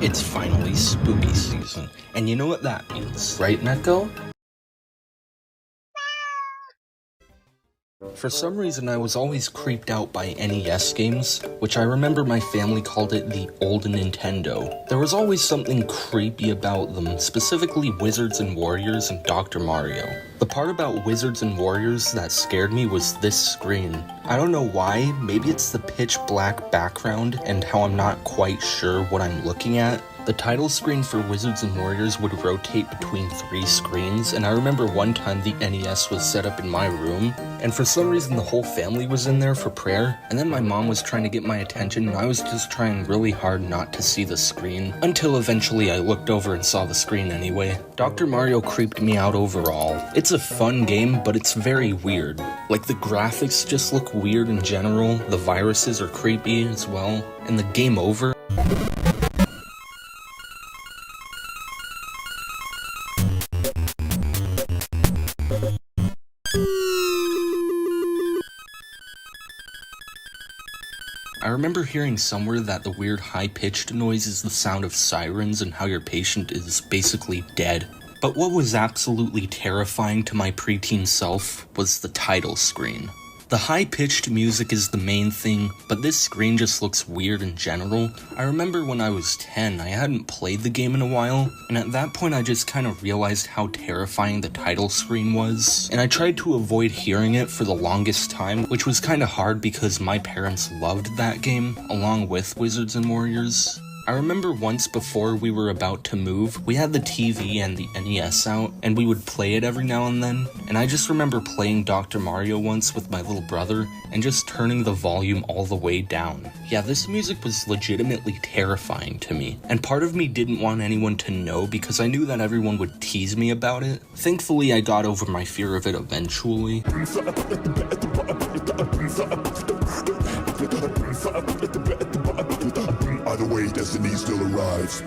It's finally spooky season, and you know what that means, right, Neko? For some reason, I was always creeped out by NES games, which I remember my family called it the old Nintendo. There was always something creepy about them, specifically Wizards and Warriors and Dr. Mario. The part about Wizards and Warriors that scared me was this screen. I don't know why, maybe it's the pitch black background and how I'm not quite sure what I'm looking at. The title screen for Wizards and Warriors would rotate between 3 screens, and I remember one time the NES was set up in my room, and for some reason the whole family was in there for prayer, and then my mom was trying to get my attention and I was just trying really hard not to see the screen, until eventually I looked over and saw the screen anyway. Dr. Mario creeped me out overall. It's a fun game, but it's very weird. Like, the graphics just look weird in general, the viruses are creepy as well, and the game over. I remember hearing somewhere that the weird high-pitched noise is the sound of sirens and how your patient is basically dead. But what was absolutely terrifying to my preteen self was the title screen. The high-pitched music is the main thing, but this screen just looks weird in general. I remember when I was 10, I hadn't played the game in a while, and at that point I just kind of realized how terrifying the title screen was, and I tried to avoid hearing it for the longest time, which was kind of hard because my parents loved that game, along with Wizards and Warriors. I remember once before we were about to move, we had the TV and the NES out, and we would play it every now and then, and I just remember playing Dr. Mario once with my little brother, and just turning the volume all the way down. Yeah, this music was legitimately terrifying to me, and part of me didn't want anyone to know because I knew that everyone would tease me about it. Thankfully, I got over my fear of it eventually. Either way, destiny still arrives.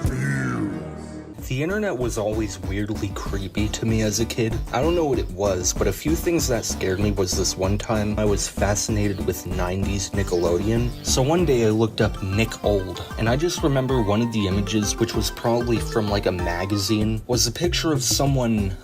The internet was always weirdly creepy to me as a kid. I don't know what it was, but a few things that scared me was this one time I was fascinated with 90s Nickelodeon. So one day I looked up Nick Old, and I just remember one of the images, which was probably from like a magazine, was a picture of someone,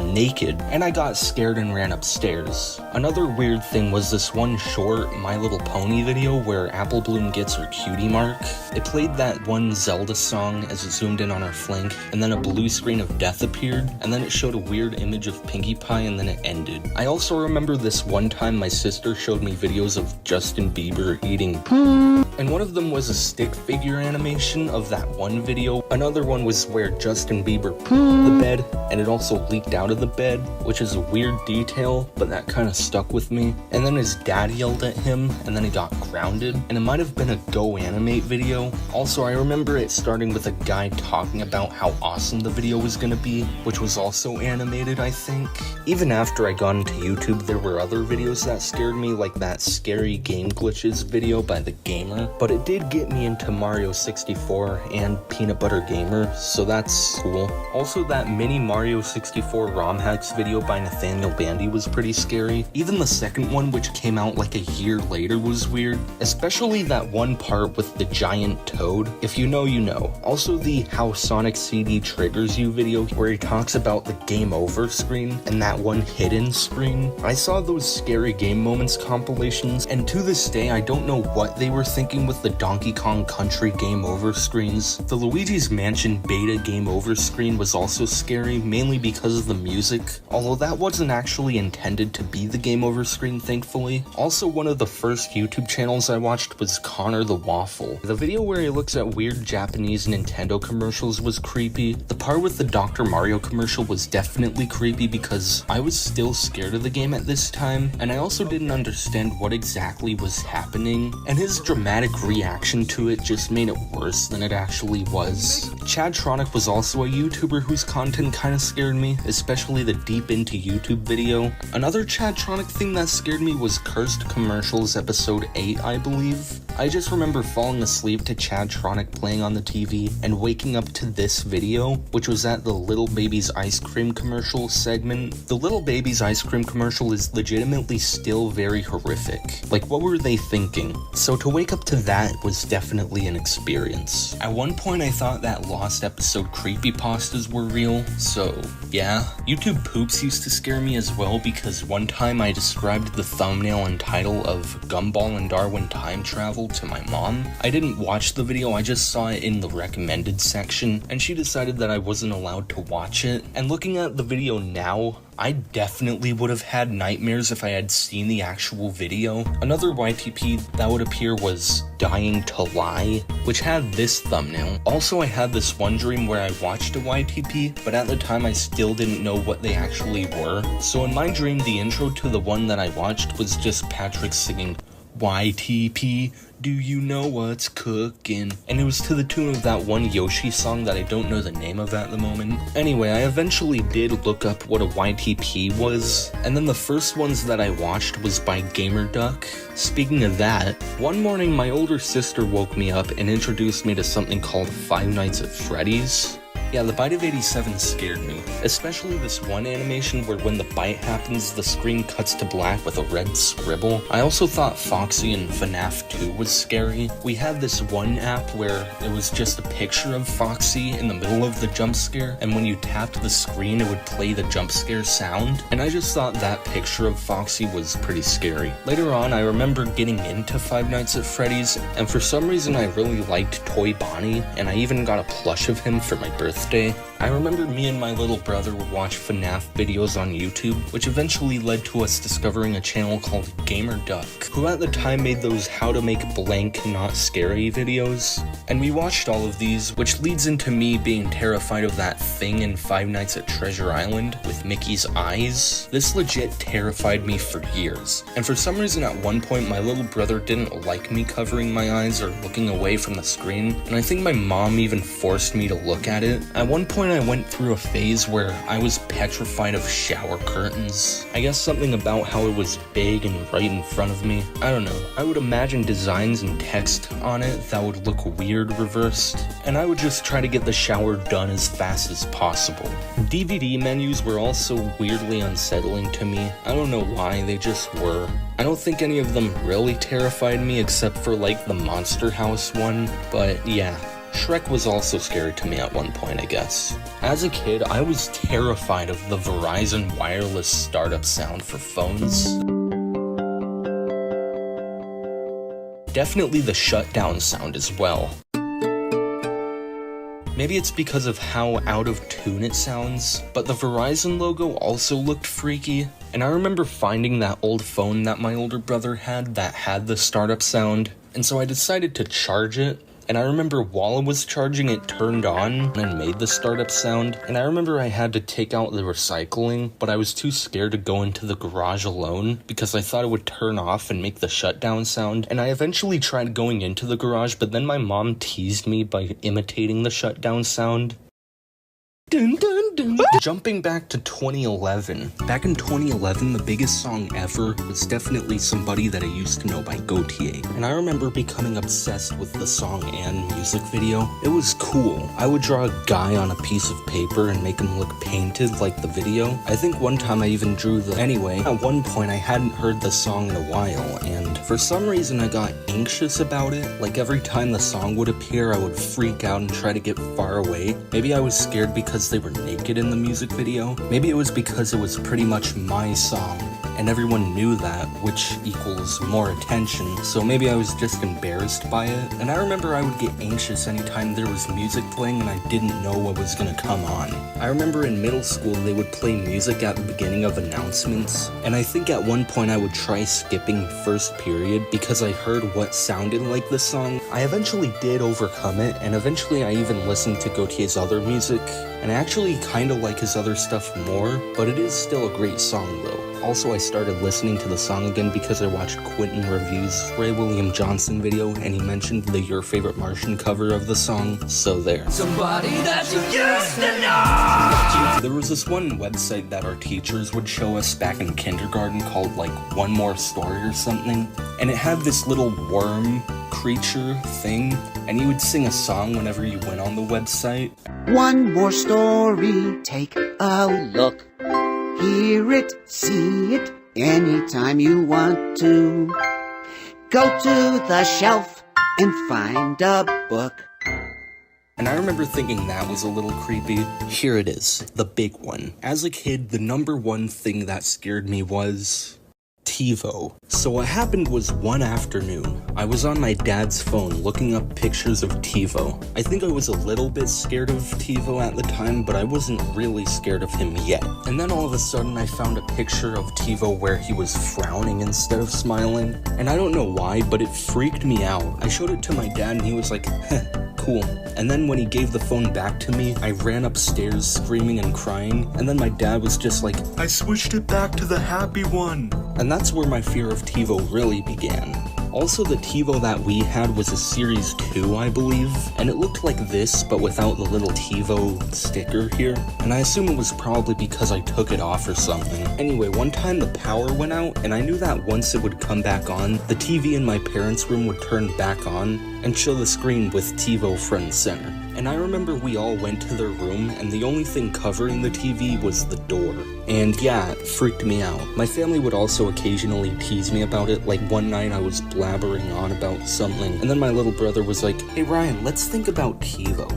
naked, and I got scared and ran upstairs. Another weird thing was this one short My Little Pony video where Apple Bloom gets her cutie mark. It played that one Zelda song as it zoomed in on her flank, and then a blue screen of death appeared, and then it showed a weird image of Pinkie Pie, and then it ended. I also remember this one time my sister showed me videos of Justin Bieber eating poo, and one of them was a stick figure animation of that one video. Another one was where Justin Bieber pooed the bed, and it also leaked out of the bed, which is a weird detail, but that kind of stuck with me. And then his dad yelled at him, and then he got grounded, and it might have been a Go Animate video. Also, I remember it starting with a guy talking about how awesome the video was gonna be, which was also animated, I think. Even after I got into YouTube, there were other videos that scared me, like that scary game glitches video by The Gamer, but it did get me into Mario 64 and Peanut Butter Gamer, so that's cool. Also, that mini Mario 64 ROM hacks video by Nathaniel Bandy was pretty scary. Even the second one, which came out like a year later, was weird, especially that one part with the giant toad. If you know, you know. Also, the How Sonic CD Triggers You video where he talks about the game over screen and that one hidden screen. I saw those scary game moments compilations, and to this day I don't know what they were thinking with the Donkey Kong Country game over screens. The Luigi's Mansion beta game over screen was also scary, mainly because of the music, although that wasn't actually intended to be the game over screen, thankfully. Also, one of the first YouTube channels I watched was Connor the Waffle. The video where he looks at weird Japanese Nintendo commercials was creepy. The part with the Dr. Mario commercial was definitely creepy because I was still scared of the game at this time, and I also didn't understand what exactly was happening, and his dramatic reaction to it just made it worse than it actually was. Chadtronic was also a YouTuber whose content kinda scared me, especially the Deep Into YouTube video. Another Chadtronic thing that scared me was Cursed Commercials episode 8, I believe. I just remember falling asleep to Chadtronic playing on the TV and waking up to this video, which was at the Little Baby's Ice Cream commercial segment. The Little Baby's Ice Cream commercial is legitimately still very horrific. Like, what were they thinking? So to wake up to that was definitely an experience. At one point I thought that Lost episode creepypastas were real, so yeah. YouTube poops used to scare me as well because one time I described the thumbnail and title of Gumball and Darwin Time Travel to my mom. I didn't watch the video, I just saw it in the recommended section, and she decided that I wasn't allowed to watch it. And looking at the video now, I definitely would have had nightmares if I had seen the actual video. Another YTP that would appear was Dying to Lie, which had this thumbnail. Also, I had this one dream where I watched a YTP, but at the time I still didn't know what they actually were. So in my dream, the intro to the one that I watched was just Patrick singing, YTP, do you know what's cooking? And it was to the tune of that one Yoshi song that I don't know the name of at the moment. Anyway, I eventually did look up what a YTP was, and then the first ones that I watched was by GamerDuck. Speaking of that, one morning my older sister woke me up and introduced me to something called Five Nights at Freddy's. Yeah, the bite of 87 scared me, especially this one animation where when the bite happens, the screen cuts to black with a red scribble. I also thought Foxy in FNAF 2 was scary. We had this one app where it was just a picture of Foxy in the middle of the jump scare, and when you tapped the screen, it would play the jump scare sound, and I just thought that picture of Foxy was pretty scary. Later on, I remember getting into Five Nights at Freddy's, and for some reason I really liked Toy Bonnie, and I even got a plush of him for my birthday. I remember me and my little brother would watch FNAF videos on YouTube, which eventually led to us discovering a channel called GamerDuck, who at the time made those how to make blank not scary videos. And we watched all of these, which leads into me being terrified of that thing in Five Nights at Treasure Island with Mickey's eyes. This legit terrified me for years. And for some reason at one point my little brother didn't like me covering my eyes or looking away from the screen, and I think my mom even forced me to look at it. At one point I went through a phase where I was petrified of shower curtains. I guess something about how it was big and right in front of me. I don't know. I would imagine designs and text on it that would look weird reversed, and I would just try to get the shower done as fast as possible. DVD menus were also weirdly unsettling to me. I don't know why, they just were. I don't think any of them really terrified me except for like the Monster House one, but yeah. Shrek was also scary to me at one point, I guess. As a kid, I was terrified of the Verizon wireless startup sound for phones. Definitely the shutdown sound as well. Maybe it's because of how out of tune it sounds, but the Verizon logo also looked freaky. And I remember finding that old phone that my older brother had that had the startup sound, and so I decided to charge it. And I remember while it was charging, it turned on and made the startup sound. And I remember I had to take out the recycling, but I was too scared to go into the garage alone because I thought it would turn off and make the shutdown sound. And I eventually tried going into the garage, but then my mom teased me by imitating the shutdown sound. Dun, dun, dun. Jumping back to 2011. Back in 2011, the biggest song ever was definitely Somebody That I Used to Know by Gautier. And I remember becoming obsessed with the song and music video. It was cool. I would draw a guy on a piece of paper and make him look painted like the video. I think one time I even drew the... Anyway, at one point I hadn't heard the song in a while, and for some reason I got anxious about it. Like every time the song would appear, I would freak out and try to get far away. Maybe I was scared because they were naked in the music video. Maybe it was because it was pretty much my song, and everyone knew that, which equals more attention, so maybe I was just embarrassed by it. And I remember I would get anxious anytime there was music playing and I didn't know what was gonna come on. I remember in middle school they would play music at the beginning of announcements, and I think at one point I would try skipping first period because I heard what sounded like the song. I eventually did overcome it, and eventually I even listened to Gautier's other music, and I actually kinda like his other stuff more, but it is still a great song though. Also, I started listening to the song again because I watched Quentin Review's Ray William Johnson video, and he mentioned the Your Favorite Martian cover of the song, so there. Somebody that you used to know! There was this one website that our teachers would show us back in kindergarten called like One More Story or something, and it had this little worm creature thing, and he would sing a song whenever you went on the website. One more story, take a look. Hear it, see it, anytime you want to. Go to the shelf and find a book. And I remember thinking that was a little creepy. Here it is, the big one. As a kid, the number one thing that scared me was TiVo. So what happened was one afternoon, I was on my dad's phone looking up pictures of TiVo. I think I was a little bit scared of TiVo at the time, but I wasn't really scared of him yet. And then all of a sudden I found a picture of TiVo where he was frowning instead of smiling. And I don't know why, but it freaked me out. I showed it to my dad and he was like, heh, cool. And then when he gave the phone back to me, I ran upstairs screaming and crying, and then my dad was just like, I switched it back to the happy one. And that's where my fear of TiVo really began. Also, the TiVo that we had was a Series 2, I believe, and it looked like this, but without the little TiVo sticker here, and I assume it was probably because I took it off or something. Anyway, one time the power went out, and I knew that once it would come back on, the TV in my parents' room would turn back on and show the screen with TiVo front and center. And I remember we all went to their room, and the only thing covering the TV was the door. And yeah, it freaked me out. My family would also occasionally tease me about it, like one night I was blabbering on about something, and then my little brother was like, hey Ryan, let's think about TiVo.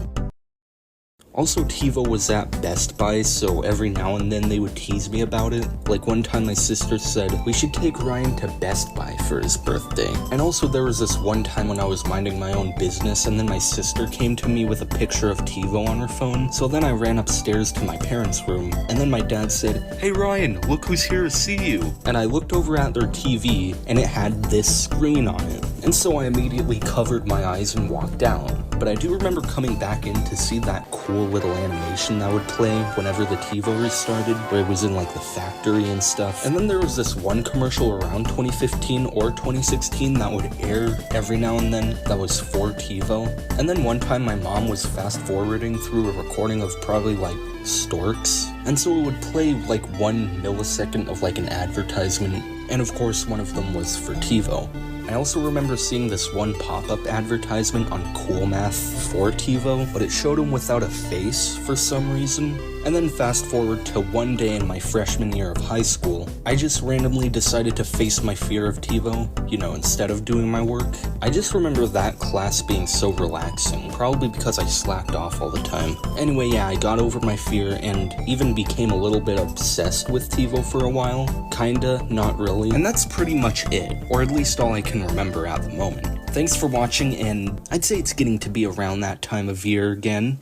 Also, TiVo was at Best Buy, so every now and then they would tease me about it. Like one time my sister said, we should take Ryan to Best Buy for his birthday. And also there was this one time when I was minding my own business and then my sister came to me with a picture of TiVo on her phone. So then I ran upstairs to my parents' room, and then my dad said, hey Ryan, look who's here to see you. And I looked over at their TV, and it had this screen on it. And so I immediately covered my eyes and walked out. But I do remember coming back in to see that cool little animation that would play whenever the TiVo restarted, where it was in like the factory and stuff. And then there was this one commercial around 2015 or 2016 that would air every now and then that was for TiVo. And then one time my mom was fast forwarding through a recording of probably like storks, and so it would play like 1 millisecond of like an advertisement, and of course one of them was for TiVo. I also remember seeing this one pop-up advertisement on Cool Math for TiVo, but it showed him without a face for some reason. And then fast forward to one day in my freshman year of high school, I just randomly decided to face my fear of TiVo, instead of doing my work. I just remember that class being so relaxing, probably because I slacked off all the time. Anyway, yeah, I got over my fear and even became a little bit obsessed with TiVo for a while. Kinda, not really. And that's pretty much it, or at least all I can remember at the moment. Thanks for watching, and I'd say it's getting to be around that time of year again.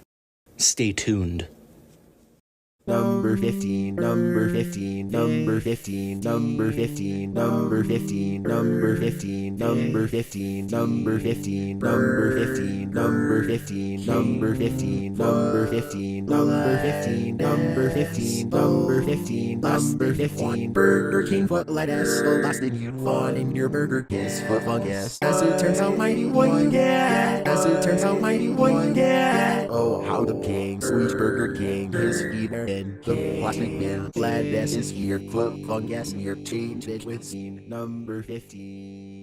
Stay tuned. Number 15, number 15, number 15, number 15, number 15, number 15, number 15, number 15, number 15, number 15, number 15, number 15, number 15, number 15, number 15, number 15. Burger King put lettuce, the last thing you'd want in your burger kiss for fungus. As it turns out, mighty what you get. As it turns out, mighty what you get. Oh, how the king, sweet Burger King, his feet are in the plastic bin. Lettuce is here, put fungus near, change it with scene. Number 15.